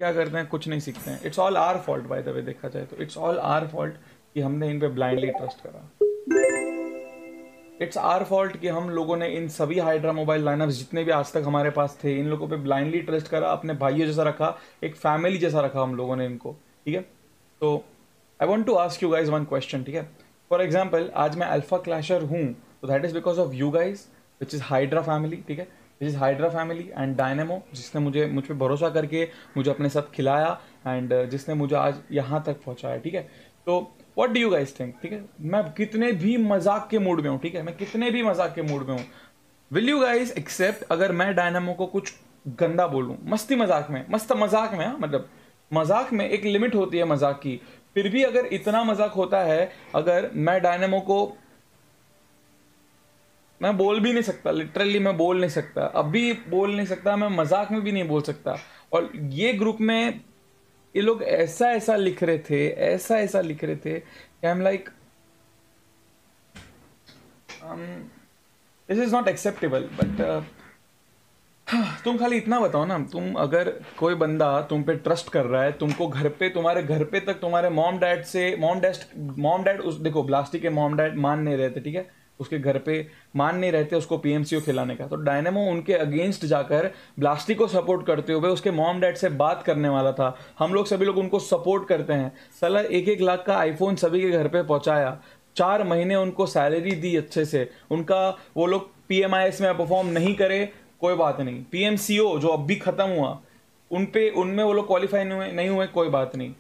क्या करते हैं, कुछ नहीं सीखते हैं। It's all our fault by the way, देखा जाए तो इट्स ऑल आवर फॉल्ट कि हमने इन पे ब्लाइंडली ट्रस्ट करा। इट्स आवर फॉल्ट कि हम लोगों ने इन सभी हाइड्रा मोबाइल लाइनअप्स जितने भी आज तक हमारे पास थे, इन लोगों पे ब्लाइंडली ट्रस्ट करा, अपने भाइयों जैसा रखा, एक फैमिली जैसा रखा हम लोगों ने इनको, ठीक है। तो I want to ask you guys one question, ठीक है। फॉर एग्जाम्पल आज मैं अल्फा क्लैशर हूँ, तो that is because of you guys, which is hydra family, ठीक है। Which is hydra family and dynamo, जिसने मुझ पर भरोसा करके मुझे अपने साथ खिलाया एंड जिसने मुझे आज यहाँ तक पहुँचाया, ठीक है। तो what do you guys think, ठीक है, मैं कितने भी मजाक के मूड में हूँ, ठीक है, मैं कितने भी मजाक के मूड में हूँ, विल यू गाइस एक्सेप्ट अगर मैं डायनामो को कुछ गंदा बोलूँ, मस्ती मजाक में, मस्त मजाक में, हाँ, मतलब मजाक में एक लिमिट होती है मजाक की, फिर भी अगर इतना मजाक होता है, अगर मैं डायनामो को, मैं बोल भी नहीं सकता, लिटरली मैं बोल नहीं सकता, अभी बोल नहीं सकता, मैं मजाक में भी नहीं बोल सकता। और ये ग्रुप में ये लोग ऐसा ऐसा लिख रहे थे, ऐसा ऐसा लिख रहे थे कि I am like this is not acceptable. But तुम खाली इतना बताओ ना, तुम अगर कोई बंदा तुम पे ट्रस्ट कर रहा है, तुमको घर पे, तुम्हारे घर पे तक तुम्हारे मॉम डैड उस, देखो ब्लास्टी के मॉम डैड मान नहीं रहे थे, ठीक है, उसके घर पे मान नहीं रहते उसको पीएमसीओ खिलाने का, तो डायनेमो उनके अगेंस्ट जाकर ब्लास्टी को सपोर्ट करते हुए उसके मॉम डैड से बात करने वाला था। हम लोग सभी लोग उनको सपोर्ट करते हैं, साला 1-1 लाख का आईफोन सभी के घर पे पहुंचाया, 4 महीने उनको सैलरी दी अच्छे से, उनका वो लोग पीएमआईएस में परफॉर्म नहीं करे कोई बात नहीं, पीएमसीओ जो अब भी खत्म हुआ उनमें वो लोग क्वालिफाई नहीं हुए कोई बात नहीं।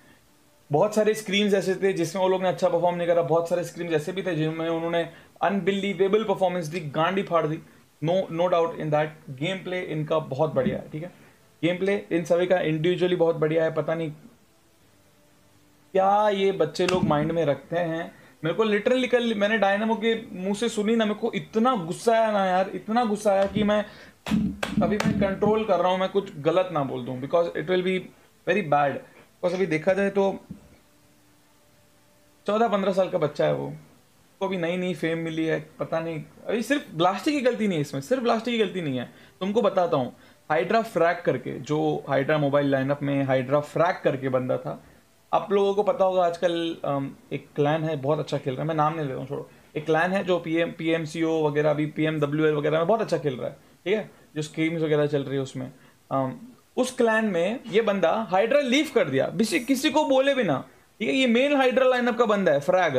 बहुत सारे स्क्रीम्स ऐसे थे जिसमें वो लोग ने अच्छा परफॉर्म नहीं करा, बहुत सारे स्क्रीम्स ऐसे भी थे जिनमें उन्होंने अनबिलीवेबल परफॉर्मेंस दी, गांडी फाड़ दी। No doubt in that. Game play इनका बहुत बढ़िया है, ठीक है, गेम प्ले इन सभी का इंडिविजुअली बहुत बढ़िया है। पता नहीं क्या ये बच्चे लोग माइंड में रखते हैं। मेरे को लिटरली कल मैंने डायनामो के मुंह से सुनी ना, मेरे को इतना गुस्सा आया ना यार, इतना गुस्सा आया कि मैं अभी मैं कंट्रोल कर रहा हूँ, मैं कुछ गलत ना बोल दूँ, because it will be very bad. Because अभी देखा जाए तो 14-15 साल का बच्चा है वो, को भी नई नई फेम मिली है, पता नहीं, अभी सिर्फ ब्लास्टी की गलती नहीं है इसमें, सिर्फ ब्लास्टी की गलती नहीं है। तुमको बताता हूँ, हाइड्रा फ्रैक करके, जो हाइड्रा मोबाइल लाइनअप में हाइड्रा फ्रैक करके बंदा था, आप लोगों को पता होगा आजकल एक क्लैन है बहुत अच्छा खेल रहा है, मैं नाम नहीं ले रहा हूँ, छोड़ो, एक क्लैन है जो पीएमसीओ वगैरह, अभी पीएमडब्ल्यूएल वगैरह में बहुत अच्छा खेल रहा है, ठीक है, जो स्कीम्स वगैरह चल रही है उसमें, उस क्लैन में ये बंदा हाइड्रा लीव कर दिया, किसी को बोले बिना, ठीक है, ये मेन हाइड्रा लाइनअप का बंदा है फ्रैग,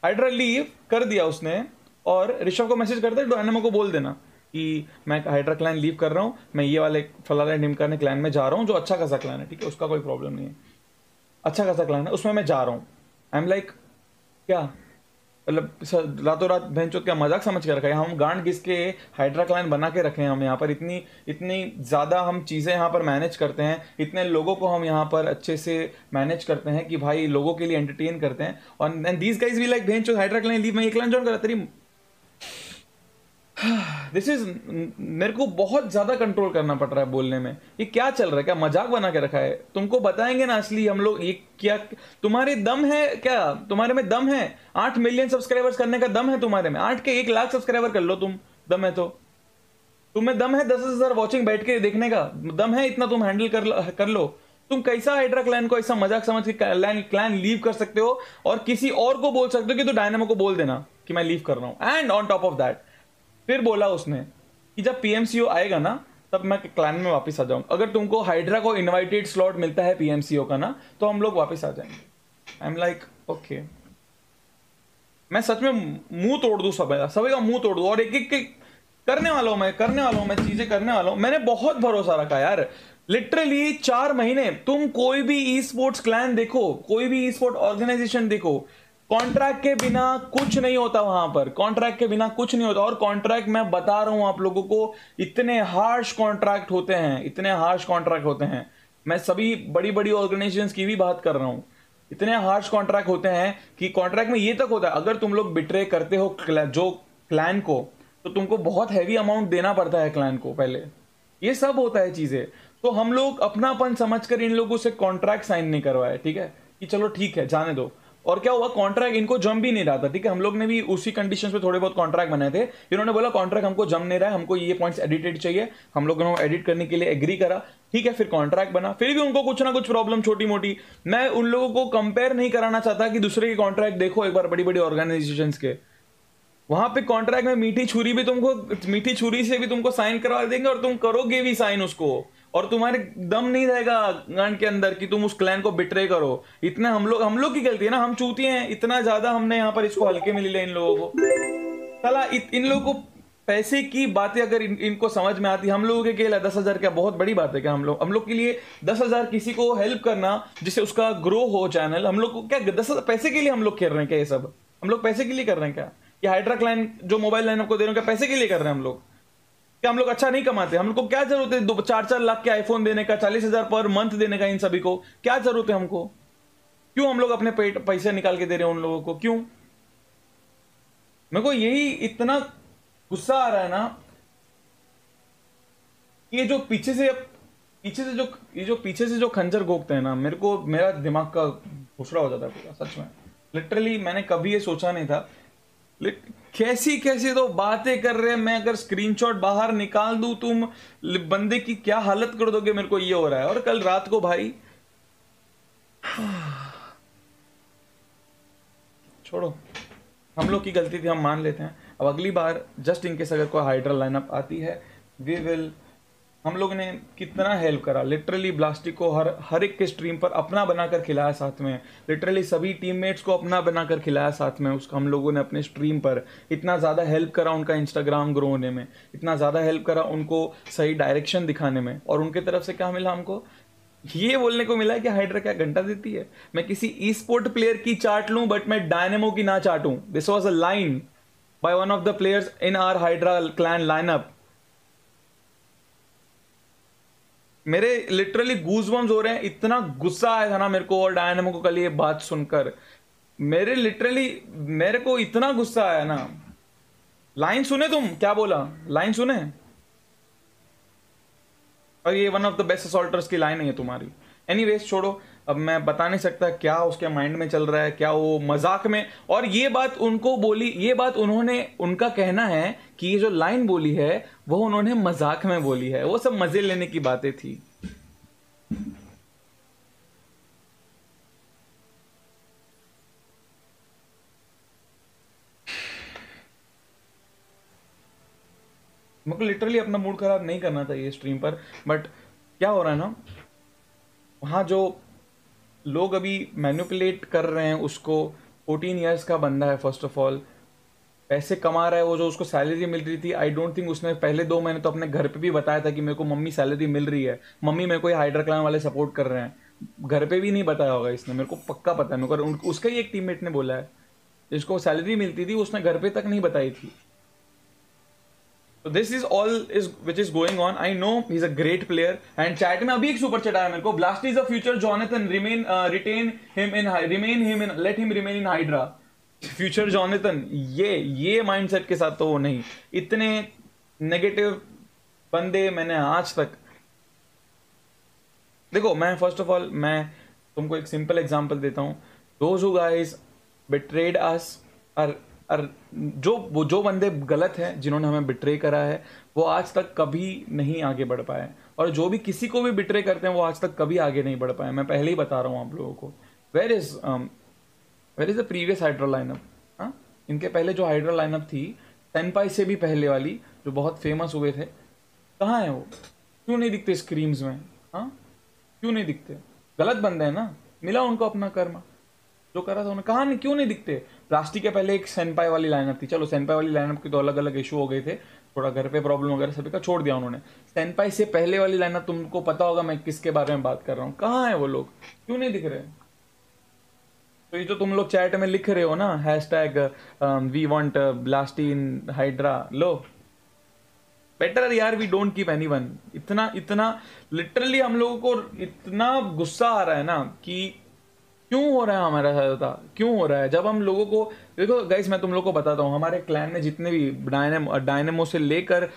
हाइड्रा लीव कर दिया उसने, और ऋषभ को मैसेज करते डायनामो को बोल देना कि मैं हाइड्रा क्लैन लीव कर रहा हूँ, मैं ये वाले फलाना ढिमकाने क्लैन में जा रहा हूँ, जो अच्छा खासा क्लैन है, ठीक है, उसका कोई प्रॉब्लम नहीं है, अच्छा खासा क्लैन है, उसमें मैं जा रहा हूँ। आई एम लाइक क्या, मतलब रातों रात भैंचो क्या मजाक समझ के रखा है, हम गांड घिस के हाइड्रा क्लैन बना के रखे हैं, हम यहाँ पर इतनी इतनी ज़्यादा हम चीज़ें यहाँ पर मैनेज करते हैं, इतने लोगों को हम यहाँ पर अच्छे से मैनेज करते हैं कि भाई लोगों के लिए एंटरटेन करते हैं, और and these guys we like भैंचो हाइड्रा क्लैन लीव, मैं ये क्लैन ज्वाइन करा तेरी दिस इज, मेरे को बहुत ज्यादा कंट्रोल करना पड़ रहा है बोलने में। ये क्या चल रहा है, क्या मजाक बना के रखा है, तुमको बताएंगे ना असली हम लोग, ये क्या तुम्हारे दम है क्या, तुम्हारे में दम है, 8 मिलियन सब्सक्राइबर्स करने का दम है तुम्हारे में, 8 के 1 लाख सब्सक्राइबर कर लो तुम, दम है तो, तुम्हें दम है 10,000 वॉचिंग बैठ के देखने का दम है, इतना तुम हैंडल कर लो। तुम कैसा हाइड्रा क्लैन को ऐसा मजाक समझ के क्लैन लीव कर सकते हो, और किसी और को बोल सकते हो कि तो डायनामो को बोल देना कि मैं लीव कर रहा हूं, and on top of that फिर बोला उसने कि जब पीएमसीओ आएगा ना तब मैं क्लैन में वापस आ जाऊंगा, अगर तुमको हाइड्रा को इनवाइटेड स्लॉट मिलता है पीएमसीओ का ना तो हम लोग वापस आ जाएंगे। आई एम लाइक ओके, मैं सच में मुंह तोड़ दूं, सभी का मुंह तोड़ दूं, और एक एक करने वाला हूं मैं चीजें करने वाला हूं। मैंने बहुत भरोसा रखा यार, लिटरली 4 महीने, तुम कोई भी ई स्पोर्ट्स क्लैन देखो, कोई भी ई स्पोर्ट ऑर्गेनाइजेशन देखो, कॉन्ट्रैक्ट के बिना कुछ नहीं होता वहां पर, कॉन्ट्रैक्ट के बिना कुछ नहीं होता। और कॉन्ट्रैक्ट मैं बता रहा हूं आप लोगों को, इतने हार्श कॉन्ट्रैक्ट होते हैं, इतने हार्श कॉन्ट्रैक्ट होते हैं, मैं सभी बड़ी बड़ी ऑर्गेनाइजेशंस की भी बात कर रहा हूं, इतने हार्श कॉन्ट्रैक्ट होते हैं कि कॉन्ट्रैक्ट में ये तक होता है अगर तुम लोग बिट्रे करते हो जो क्लैन को, तो तुमको बहुत हैवी अमाउंट देना पड़ता है क्लैन को पहले, ये सब होता है चीजें। तो हम लोग अपनापन समझकर इन लोगों से कॉन्ट्रैक्ट साइन नहीं करवाए, ठीक है, कि चलो ठीक है जाने दो। और क्या हुआ, कॉन्ट्रैक्ट इनको जम भी नहीं रहा था, ठीक है, हम लोग ने भी उसी कंडीशंस पे थोड़े बहुत कॉन्ट्रैक्ट बनाए थे, इन्होंने बोला कॉन्ट्रैक्ट हमको जम नहीं रहा है, हमको ये पॉइंट्स एडिटेड चाहिए, हम लोगों ने एडिट करने के लिए एग्री करा, ठीक है, फिर कॉन्ट्रैक्ट बना, फिर भी उनको कुछ ना कुछ प्रॉब्लम छोटी मोटी। मैं उन लोगों को कंपेयर नहीं कराना चाहता कि दूसरे के कॉन्ट्रैक्ट देखो एक बार, बड़ी बड़ी ऑर्गेनाइजेशंस के वहां पे कॉन्ट्रैक्ट में मीठी छुरी भी तुमको, मीठी छुरी से भी तुमको साइन करवा देंगे और तुम करोगे भी साइन उसको, और तुम्हारे दम नहीं रहेगा गांड के अंदर कि तुम उस क्लैन को बिट्रे करो। इतना हम लोग की गलती है ना, हम चूतिए हैं, इतना ज्यादा हमने यहाँ पर इसको हल्के में ले लिया इन लोगों को। साला इन लोगों को पैसे की बातें अगर इनको समझ में आती, हम लोगों के लिए 10,000 क्या बहुत बड़ी बात है क्या? हम लोग के लिए 10,000 किसी को हेल्प करना जिससे उसका ग्रो हो चैनल, हम लोग को क्या 10,000 पैसे के लिए हम लोग खेल रहे हैं क्या? ये सब हम लोग पैसे के लिए कर रहे हैं क्या? ये हाइड्रा क्लाइंट जो मोबाइल लाइन आपको दे रहे हैं क्या पैसे के लिए कर रहे हैं हम लोग? क्या हम लोग अच्छा नहीं कमाते? हम लोग को क्या जरूरत है 4-4 लाख के आईफोन देने का, 40,000 पर मंथ देने का? इन सभी को क्या जरूरत है हमको? क्यों हम लोग अपने पैसे निकाल के दे रहे हैं उन लोगों को? क्यों? मेरे को यही इतना गुस्सा आ रहा है ना, ये जो पीछे से जो खंजर घोंपते हैं ना, मेरा दिमाग का घुसड़ा हो जाता है पूरा, सच में। लिटरली मैंने कभी ये सोचा नहीं था। कैसी कैसी तो बातें कर रहे हैं, मैं अगर स्क्रीनशॉट बाहर निकाल दूं तुम बंदे की क्या हालत कर दोगे, मेरे को ये हो रहा है। और कल रात को भाई छोड़ो, हम लोग की गलती थी, हम मान लेते हैं। अब अगली बार जस्ट इनकेस अगर कोई हाइड्रा लाइनअप आती है, वी विल, हम लोग ने कितना हेल्प करा लिटरली ब्लास्टिक को, हर एक के स्ट्रीम पर अपना बनाकर खिलाया साथ में, लिटरली सभी टीममेट्स को अपना बनाकर खिलाया साथ में। उसका हम लोगों ने अपने स्ट्रीम पर इतना ज़्यादा हेल्प करा, उनका इंस्टाग्राम ग्रो होने में इतना ज़्यादा हेल्प करा, उनको सही डायरेक्शन दिखाने में। और उनके तरफ से क्या मिला हमको? ये बोलने को मिला है कि हाइड्रा क्या घंटा देती है। मैं किसी ई स्पोर्ट प्लेयर की चाट लूं बट मैं डायनेमो की ना चाटूं। This was a line by one of the players in our Hydra clan lineup. मेरे लिटरली गूज़बम्स हो रहे हैं, इतना गुस्सा आया था ना मेरे को और डायनेमो को कल ये बात सुनकर। मेरे को इतना गुस्सा आया ना। लाइन सुने तुम क्या बोला? लाइन सुने? और ये वन ऑफ द बेस्ट असॉल्टर्स की लाइन है तुम्हारी। एनीवेज छोड़ो, अब मैं बता नहीं सकता क्या उसके माइंड में चल रहा है, क्या वो मजाक में। और ये बात उनको बोली, ये बात उन्होंने, उनका कहना है कि ये जो लाइन बोली है वो उन्होंने मजाक में बोली है, वो सब मजे लेने की बातें थी। मेरे को लिटरली अपना मूड खराब नहीं करना चाहिए स्ट्रीम पर, बट क्या हो रहा है ना, वहाँ जो लोग अभी मैनिपुलेट कर रहे हैं उसको, 14 ईयर्स का बंदा है, फर्स्ट ऑफ ऑल पैसे कमा रहा है। वो जो उसको सैलरी मिल रही थी, आई डोंट थिंक उसने पहले 2 महीने तो अपने घर पे भी बताया था कि मेरे को मम्मी सैलरी मिल रही है, मम्मी मेरे को ये हाइड्रा क्लान वाले सपोर्ट कर रहे हैं। घर पे भी नहीं बताया होगा इसने, मेरे को पक्का पता है। मेरे को उसका ही एक टीममेट ने बोला है जिसको सैलरी मिलती थी, उसने घर पे तक नहीं बताई थी। So this is all which is going on. I know he's a great player. And chat में अभी एक सुपर चैट आया मेरे को, Blast is a future Jonathan, let him remain in Hydra. Future Jonathan, ये माइंडसेट के साथ तो वो नहीं। इतने नेगेटिव बंदे मैंने आज तक, देखो मैं फर्स्ट ऑफ ऑल मैं तुमको एक सिंपल एग्जांपल देता हूँ। Those who guys betrayed us are जो बंदे गलत हैं, जिन्होंने हमें बिट्रे करा है, वो आज तक कभी नहीं आगे बढ़ पाए। और जो भी किसी को भी बिट्रे करते हैं वो आज तक कभी आगे नहीं बढ़ पाए। मैं पहले ही बता रहा हूँ आप लोगों को। Where is the previous Hydra lineup? हाँ, इनके पहले जो हाइड्रा लाइनअप थी, सेनपाई से भी पहले वाली, जो बहुत फेमस हुए थे, कहाँ है वो? क्यों नहीं दिखते स्क्रीम्स में? हाँ, क्यों नहीं दिखते? गलत बंदे हैं ना, मिला उनको अपना कर्म, जो करा था उन्हें। कहाँ नहीं, क्यों नहीं दिखते? प्लास्टिक के पहले एक सेनपाई वाली लाइनअप थी, चलो सेनपाई वाली लाइनअप की तो अलग अलग इशू हो गए थे, थोड़ा घर पे प्रॉब्लम वगैरह सभी का छोड़ दिया उन्होंने। सेनपाई से पहले वाली लाइनअप, तुमको पता होगा मैं किसके बारे में बात कर रहा हूँ। कहाँ है वो लोग? क्यों नहीं दिख रहे? तो ये जो तुम लोग चैट में लिख रहे हो ना, #we want Blasty in Hydra, लो बेटर यार, वी डोंट कीप एनीवन। इतना लिटरली हम लोगों को इतना गुस्सा आ रहा है ना कि क्यों हो रहा है हमारा साथ होता, क्यों हो रहा है? जब हम लोगों को, देखो गाइस मैं तुम लोगों को बताता हूँ, हमारे क्लैन में जितने भी डायनेमो से लेकर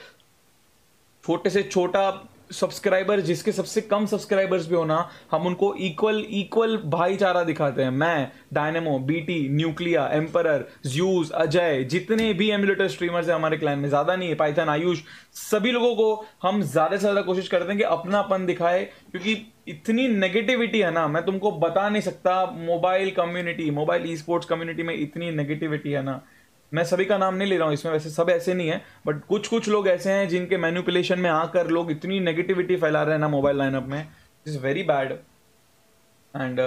छोटे से छोटा सब्सक्राइबर, जिसके सबसे कम सब्सक्राइबर्स भी हो ना, हम उनको इक्वल इक्वल भाईचारा दिखाते हैं। मैं, Dynamo, BT, Nucleya, Emperor, Zeus, Ajay, जितने भी एमुलेटर स्ट्रीमर्स हैं हमारे क्लैन में, ज्यादा नहीं है, पाइथन, आयुष, सभी लोगों को हम ज्यादा से ज्यादा कोशिश करते हैं कि अपनापन दिखाए, क्योंकि इतनी नेगेटिविटी है ना, मैं तुमको बता नहीं सकता। Mobile community, mobile e sports community में इतनी नेगेटिविटी है ना, मैं सभी का नाम नहीं ले रहा हूं इसमें, वैसे सब ऐसे नहीं है, बट कुछ कुछ लोग ऐसे हैं जिनके मैनिपुलेशन में आकर लोग इतनी नेगेटिविटी फैला रहे हैं ना मोबाइल लाइनअप में, इज वेरी बैड। एंड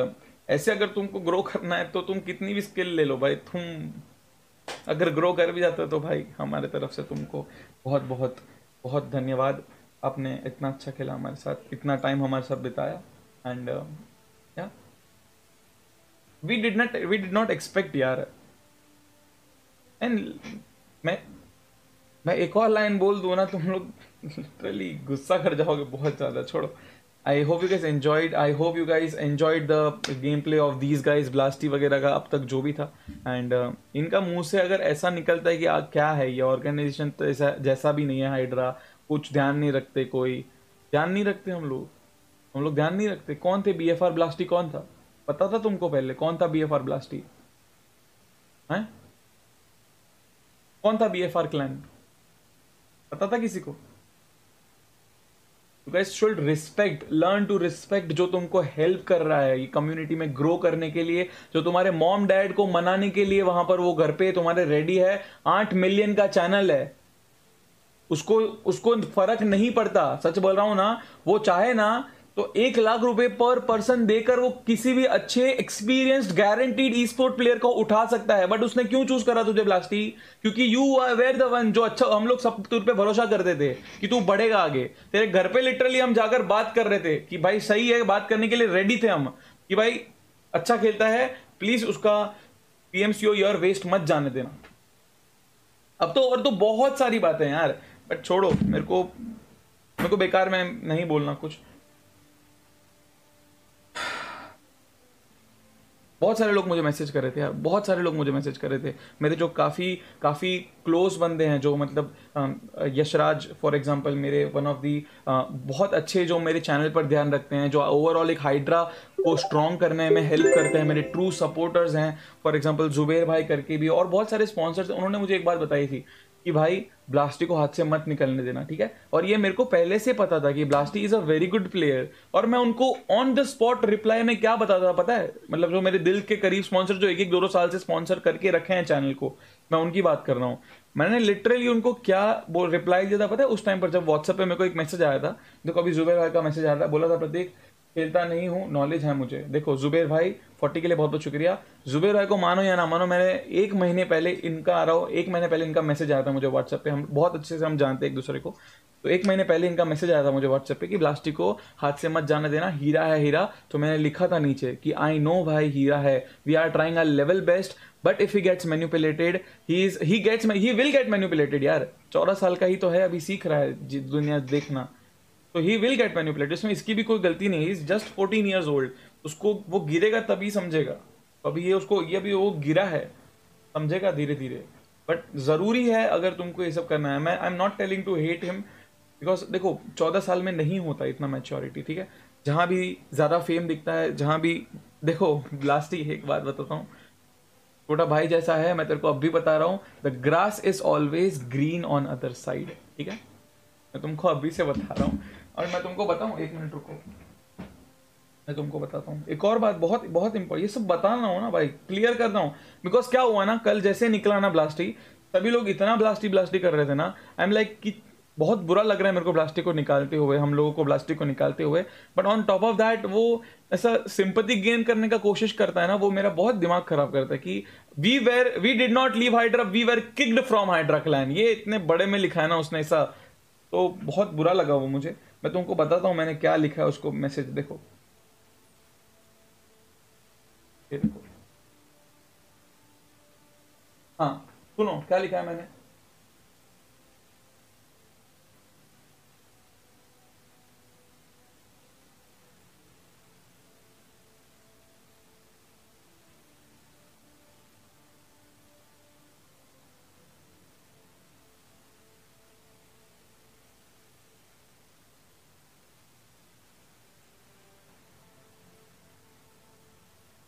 ऐसे अगर तुमको ग्रो करना है तो तुम कितनी भी स्किल ले लो भाई, तुम अगर ग्रो कर भी जाते हो तो भाई हमारे तरफ से तुमको बहुत बहुत बहुत धन्यवाद। आपने इतना अच्छा खेला हमारे साथ, इतना टाइम हमारे साथ बिताया। एंड या वी डिड नॉट एक्सपेक्ट यार। एंड मैं मैं एक और लाइन बोल दूं ना, तुम लोग लिटरली गुस्सा कर जाओगे बहुत ज्यादा, छोड़ो। I hope you guys enjoyed, I hope you guys enjoyed the game play of these guys, Blasty वगैरह का अब तक जो भी था। एंड इनका मुंह से अगर ऐसा निकलता है कि क्या है ये ऑर्गेनाइजेशन, तो ऐसा जैसा भी नहीं है हाइड्रा, कुछ ध्यान नहीं रखते, कोई ध्यान नहीं रखते हम लोग ध्यान नहीं रखते। कौन थे बीएफआर ब्लास्टी, कौन था पता था तुमको पहले? कौन था बीएफआर ब्लास्टी है? कौन था बीएफआर क्लैन, पता था किसी को? You guys should respect, learn to respect जो तुमको हेल्प कर रहा है ये कम्युनिटी में ग्रो करने के लिए, जो तुम्हारे मॉम डैड को मनाने के लिए वहां पर वो घर पे तुम्हारे रेडी है। 8 मिलियन का चैनल है, उसको उसको फर्क नहीं पड़ता, सच बोल रहा हूं ना। वो चाहे ना तो 1 लाख रुपए पर पर्सन देकर वो किसी भी अच्छे एक्सपीरियंस्ड गारंटीड ई स्पोर्ट प्लेयर को उठा सकता है। बट उसने क्यों चूज करा तुझे ब्लास्टी? क्योंकि you are where the one जो अच्छा, हम लोग सब तुझ पे भरोसा करते थे कि तू बढ़ेगा आगे। तेरे घर पे लिटरली हम जाकर बात कर रहे थे कि भाई सही है, बात करने के लिए रेडी थे हम कि भाई अच्छा खेलता है, प्लीज उसका पीएमसीओ ईयर वेस्ट मत जाने देना। अब तो और तो बहुत सारी बातें यार, बट छोड़ो, मेरे को बेकार में नहीं बोलना कुछ। बहुत सारे लोग मुझे मैसेज कर रहे थे यार, बहुत सारे लोग मुझे मैसेज कर रहे थे, मेरे जो काफ़ी काफ़ी क्लोज बंदे हैं, जो मतलब यशराज फॉर एग्जांपल, मेरे वन ऑफ दी बहुत अच्छे, जो मेरे चैनल पर ध्यान रखते हैं, जो ओवरऑल एक हाइड्रा को स्ट्रॉन्ग करने में हेल्प करते हैं, मेरे ट्रू सपोर्टर्स हैं। फॉर एग्जांपल जुबेर भाई करके भी, और बहुत सारे स्पॉन्सर्स, उन्होंने मुझे एक बात बताई थी कि भाई ब्लास्टी को हाथ से मत निकलने देना, ठीक है? और ये मेरे को पहले से पता था कि Blasty is a very good player, और मैं उनको ऑन द स्पॉट रिप्लाई में क्या बताता था पता है? मतलब जो मेरे दिल के करीब स्पॉन्सर, जो 1-1, 2-2 साल से स्पॉन्सर करके रखे हैं चैनल को, मैं उनकी बात कर रहा हूँ। मैंने लिटरली उनको क्या रिप्लाई दिया था पता है? उस टाइम पर जब व्हाट्सएप पे मेरे को एक मैसेज आया था, देखो अभी जुबेर भाई का मैसेज आया था, बोला था प्रतीक खेलता नहीं हूँ, नॉलेज है मुझे। देखो जुबेर भाई 40 के लिए बहुत बहुत शुक्रिया। जुबेर भाई को मानो या ना मानो, मैंने 1 महीने पहले इनका आ रहा हूँ, 1 महीने पहले इनका मैसेज आया था मुझे व्हाट्सएप पे, हम बहुत अच्छे से हम जानते हैं एक दूसरे को। तो 1 महीने पहले इनका मैसेज आया था मुझे व्हाट्सएप पे कि ब्लास्टी को हाथ से मत जाने देना, हीरा है हीरा। तो मैंने लिखा था नीचे कि आई नो भाई हीरा है, we are trying our level best, but if he gets manipulated, he will get manipulated यार। 14 साल का ही तो है, अभी सीख रहा है दुनिया देखना, तो ही विल गेट मैनिपुलेटेड, इसमें इसकी भी कोई गलती नहीं है। इज जस्ट 14 ईयर्स ओल्ड, उसको वो गिरेगा तभी समझेगा, अभी ये उसको ये अभी वो गिरा है, समझेगा धीरे धीरे। बट जरूरी है अगर तुमको ये सब करना है, मैं I am not telling to hate him, because देखो 14 साल में नहीं होता इतना मैच्योरिटी, ठीक है? जहां भी ज्यादा फेम दिखता है, जहां भी देखो, ब्लास्टी एक बात बताता हूँ, छोटा भाई जैसा है, मैं तेरे को अब भी बता रहा हूँ, the grass is always green on other side, ठीक है? मैं तुमको अभी से बता रहा हूँ। और मैं तुमको बताऊं, 1 मिनट रुको, मैं तुमको बताता हूँ एक और बात, बहुत बहुत इंपॉर्टेंट, ये सब बताना हो ना भाई, क्लियर करना हूँ। बिकॉज क्या हुआ ना, कल जैसे निकला ना ब्लास्टी, सभी लोग इतना ब्लास्टी ब्लास्टी कर रहे थे ना, आई एम लाइक कि बहुत बुरा लग रहा है मेरे को ब्लास्टी को निकालते हुए, हम लोगों को ब्लास्टी को निकालते हुए। But on top of that वो ऐसा सिंपैथी गेन करने का कोशिश करता है ना, वो मेरा बहुत दिमाग खराब करता है कि we did not leave Hydra, we were kicked from Hydra clan, ये इतने बड़े में लिखा है ना उसने ऐसा, तो बहुत बुरा लगा वो मुझे। मैं तुमको बताता हूँ मैंने क्या लिखा है उसको मैसेज, देखो ये देखो, हाँ सुनो क्या लिखा है मैंने।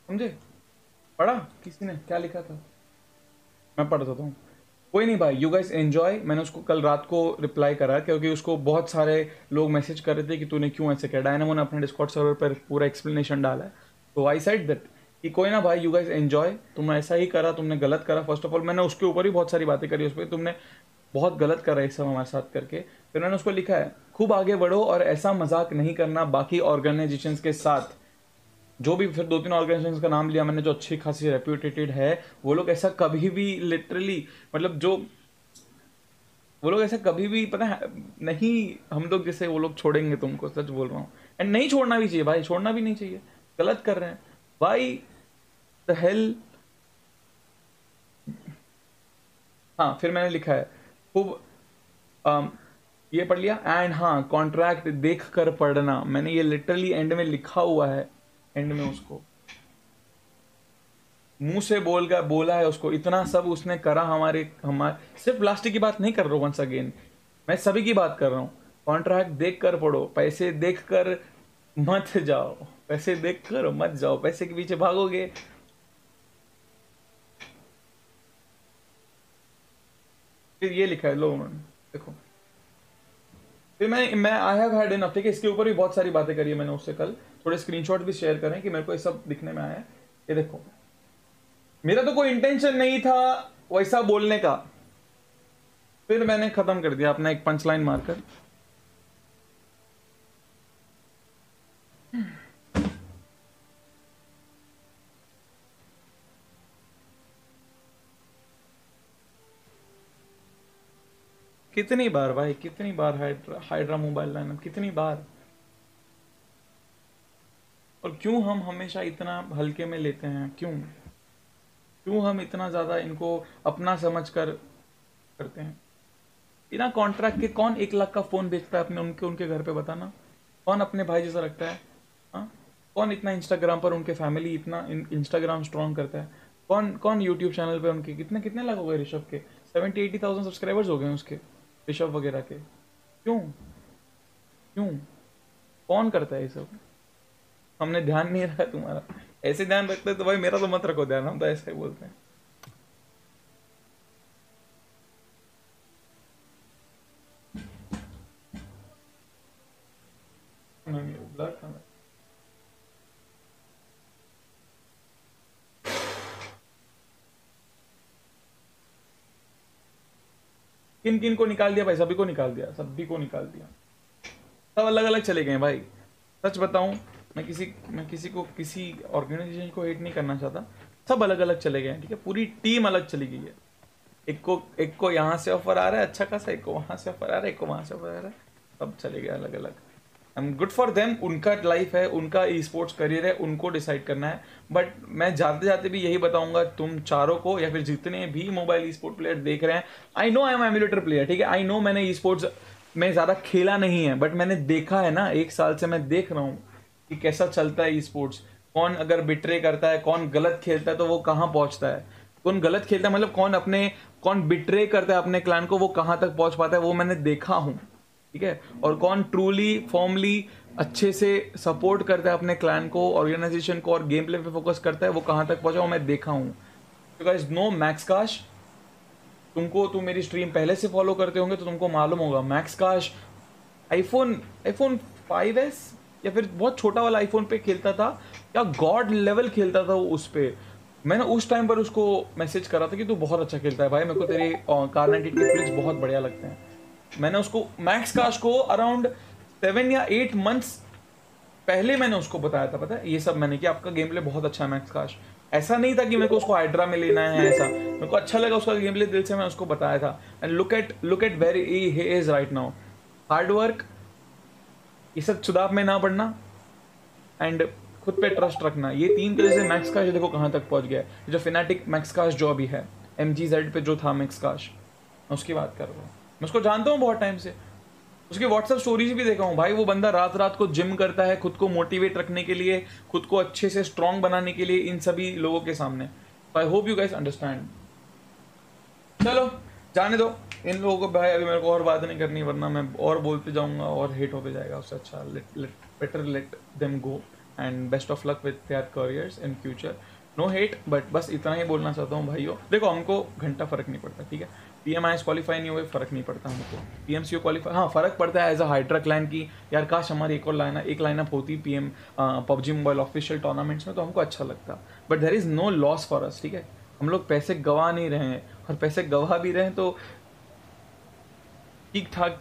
समझे? पढ़ा किसी ने क्या लिखा था? मैं पढ़ देता हूँ। कोई नहीं भाई, यू गाइस एंजॉय। मैंने उसको कल रात को रिप्लाई करा क्योंकि उसको बहुत सारे लोग मैसेज कर रहे थे कि तूने क्यों ऐसे किया। डायनामो ने अपने डिस्कॉर्ड सर्वर पर पूरा एक्सप्लेनेशन डाला है। तो आई सेड दैट कि कोई ना भाई, यू गाइस एंजॉय। तुमने ऐसा ही करा, तुमने गलत करा। फर्स्ट ऑफ ऑल मैंने उसके ऊपर भी बहुत सारी बातें करी उस पर, तुमने बहुत गलत करा ये सब हमारे साथ करके। फिर मैंने उसको लिखा है खूब आगे बढ़ो और ऐसा मजाक नहीं करना बाकी ऑर्गेनाइजेशंस के साथ। जो भी फिर 2-3 ऑर्गेनाइजेशंस का नाम लिया मैंने जो अच्छी खासी रेप्यूटेटेड है, वो लोग ऐसा कभी भी लिटरली, मतलब जो वो लोग ऐसा कभी भी पता है नहीं, हम लोग जैसे वो लोग छोड़ेंगे तुमको, सच बोल रहा हूँ। एंड नहीं छोड़ना भी चाहिए भाई, छोड़ना भी नहीं चाहिए, गलत कर रहे हैं भाई। The hell. हाँ फिर मैंने लिखा है खूब ये पढ़ लिया। एंड हाँ, कॉन्ट्रैक्ट देख कर पढ़ना, मैंने ये लिटरली एंड में लिखा हुआ है। एंड में उसको मुंह से बोला है उसको, इतना सब उसने करा हमारे सिर्फ प्लास्टिक की बात नहीं कर रहा हूँ वंस अगेन, मैं सभी की बात कर रहा हूँ। कॉन्ट्रैक्ट देख कर पढ़ो, पैसे देख कर मत जाओ, पैसे देख कर मत जाओ, पैसे के पीछे भागोगे। फिर ये लिखा है, लो देखो। फिर मैं आई हैव हैड इनफ, ठीक है। इसके ऊपर भी बहुत सारी बातें करी है मैंने उससे कल, थोड़े स्क्रीनशॉट भी शेयर करें कि मेरे को ये सब दिखने में आया है। ये देखो, मेरा तो कोई इंटेंशन नहीं था वैसा बोलने का, फिर मैंने खत्म कर दिया अपना एक पंच लाइन मारकर। कितनी बार भाई, कितनी बार हाइड्रा मोबाइल लाइनअप, कितनी बार। और क्यों हम हमेशा इतना हल्के में लेते हैं, क्यों क्यों हम इतना ज्यादा इनको अपना समझ कर करते हैं। बिना कॉन्ट्रैक्ट के कौन 1 लाख का फोन बेचता है अपने उनके उनके घर पे, बताना। कौन अपने भाई जैसा रखता है? हाँ, कौन इतना इंस्टाग्राम पर उनके फैमिली इतना इंस्टाग्राम स्ट्रॉन्ग करता है? कौन कौन यूट्यूब चैनल पे उनके कितने कितने लाख हो गए ऋषभ के, 70-80,000 सब्सक्राइबर्स हो गए उसके, ऋषभ वगैरह के। क्यों क्यों कौन करता है ये सब? हमने ध्यान नहीं रखा तुम्हारा। ऐसे ध्यान रखते तो भाई मेरा तो मत रखो ध्यान, हम तो ऐसे ही बोलते हैं। ब्लर था मैं। किन किन को निकाल दिया भाई? सभी को निकाल दिया, सभी को निकाल दिया। सब अलग अलग चले गए भाई। सच बताऊं, मैं किसी को किसी ऑर्गेनाइजेशन को हेट नहीं करना चाहता। सब अलग अलग चले गए हैं, ठीक है। पूरी टीम अलग चली गई है। एक को यहाँ से ऑफर आ रहा है अच्छा खासा, एक को वहां से ऑफर आ रहा है, एक को वहां से ऑफर आ रहा है। सब चले गए अलग अलग। I am good for them, उनका लाइफ है, उनका ई स्पोर्ट्स करियर है, उनको डिसाइड करना है। बट मैं जाते जाते भी यही बताऊंगा तुम चारों को, या फिर जितने भी मोबाइल ई स्पोर्ट प्लेयर देख रहे हैं, I know I am emulator player, ठीक है। आई नो मैंने ई स्पोर्ट्स में ज्यादा खेला नहीं है, बट मैंने देखा है ना, 1 साल से मैं देख रहा हूँ कि कैसा चलता है ई स्पोर्ट्स। कौन अगर बिट्रे करता है, कौन गलत खेलता है तो वो कहाँ पहुंचता है, कौन गलत खेलता है मतलब कौन बिट्रे करता है अपने क्लैन को, वो कहाँ तक पहुंच पाता है, वो मैंने देखा हूँ, ठीक है। और कौन ट्रूली फॉर्मली अच्छे से सपोर्ट करता है अपने क्लैन को, ऑर्गेनाइजेशन को, और गेम प्ले पे फोकस करता है, वो कहां तक पहुंचा वो मैं देखा हूं। यू गाइस नो मैक्स काश, तुम मेरी स्ट्रीम पहले से फॉलो करते होंगे तो तुमको मालूम होगा। मैक्स काश आईफोन 5s या फिर बहुत छोटा वाला आईफोन पे खेलता था, या गॉड लेवल खेलता था वो उस पे। मैंने उस टाइम पर उसको मैसेज करा था कि तू बहुत अच्छा खेलता है भाई, मेरे को तेरे कार 98 के फ्लिक्स बहुत बढ़िया लगते हैं। मैंने उसको मैक्स काश को अराउंड 7 या 8 मंथ्स पहले मैंने उसको बताया था, पता है ये सब मैंने, कि आपका गेम प्ले बहुत अच्छा है मैक्स काश। ऐसा नहीं था कि मेरे को उसको हाइड्रा में लेना है, ऐसा मेरे को अच्छा लगा उसका गेम प्ले, दिल से मैं उसको बताया था। And look at where he is right now. Hard work, ये सब चुदाव में ना पड़ना, एंड खुद पे ट्रस्ट रखना, ये 3 तरह से मैक्स काश देखो कहां तक पहुंच गया है। जो फिनाटिक मैक्स काश जो अभी है, MGZ पे जो था मैक्स काश, मैं उसकी बात कर रहा हूँ। मैं उसको जानता हूँ बहुत टाइम से, उसके व्हाट्सएप स्टोरीज भी देखा हूँ भाई। वो बंदा रात रात को जिम करता है खुद को मोटिवेट रखने के लिए, खुद को अच्छे से स्ट्रांग बनाने के लिए इन सभी लोगों के सामने। आई होप यू गाइस अंडरस्टैंड। चलो जाने दो इन लोगों को भाई, अभी मेरे को और बात नहीं करनी, वरना मैं और बोलते जाऊंगा और हेट होते जाएगा। उससे अच्छा better let them go. And best of luck with their careers in future. No hate, but बस इतना ही बोलना चाहता हूँ भाइयों। देखो हमको घंटा फर्क नहीं पड़ता, ठीक है, PMIS क्वालिफाई नहीं हुए फर्क नहीं पड़ता हमको, PMCU क्वालिफाई हाँ फर्क पड़ता है एज अ हाइड्रा क्लाइन की, यार काश हमारी एक लाइनअप होती PM PUBG mobile official tournaments में, तो हमको अच्छा लगता, but there is no loss for us, ठीक है। हम लोग पैसे गवा नहीं रहे हैं, और पैसे गवा भी रहे हैं तो ठीक ठाक